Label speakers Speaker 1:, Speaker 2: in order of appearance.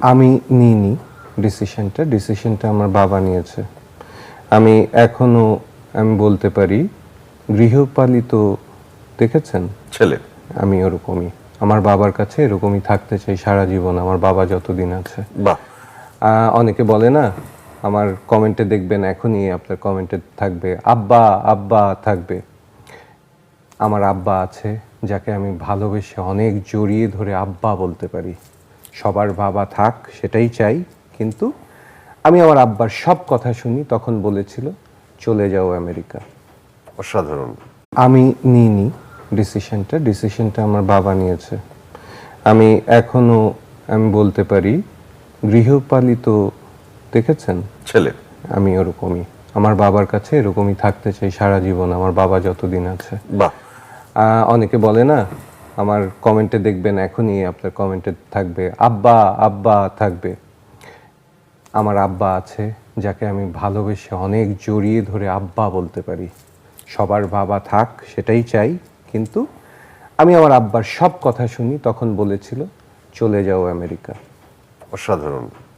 Speaker 1: আমি নিইনি ডিসিশনটা আমার বাবা নিয়েছে। আমি এখনো আমি বলতে পারি গৃহপালিত দেখেছেন
Speaker 2: ছেলে।
Speaker 1: আমি ওরকমই আমার বাবার কাছে এরকমই থাকতে চাই সারা জীবন আমার বাবা যতদিন আছে।
Speaker 2: বাহ।
Speaker 1: অনেকে বলে না আমার কমেন্টে দেখবেন এখনই আপনার কমেন্টে থাকবে আব্বা আব্বা থাকবে। আমার আব্বা আছে যাকে আমি ভালোবেসে অনেক জড়িয়ে ধরে আব্বা বলতে পারি। সবার বাবা থাক সেটাই চাই, কিন্তু আমি আমার আব্বার সব কথা শুনি। তখন বলেছিল চলে যাও আমেরিকা।
Speaker 2: অসাধারণ।
Speaker 1: আমি নিইনি ডিসিশনটা আমার বাবা নিয়েছে। আমি এখনো আমি বলতে পারি গৃহপালিত দেখেছেন
Speaker 2: ছেলে।
Speaker 1: আমি ওরকমই আমার বাবার কাছে এরকমই থাকতে চাই সারা জীবন আমার বাবা যতদিন আছে।
Speaker 2: বাহ।
Speaker 1: অনেকে বলে না আমার কমেন্টে দেখবেন এখনই আপনার কমেন্টে থাকবে আব্বা আব্বা থাকবে। আমার আব্বা আছে যাকে আমি ভালোবেসে অনেক জড়িয়ে ধরে আব্বা বলতে পারি। সবার বাবা থাক সেটাই চাই, কিন্তু আমি আমার আব্বার সব কথা শুনি। তখন বলেছিল চলে যাও আমেরিকা।
Speaker 2: অসাধারণ।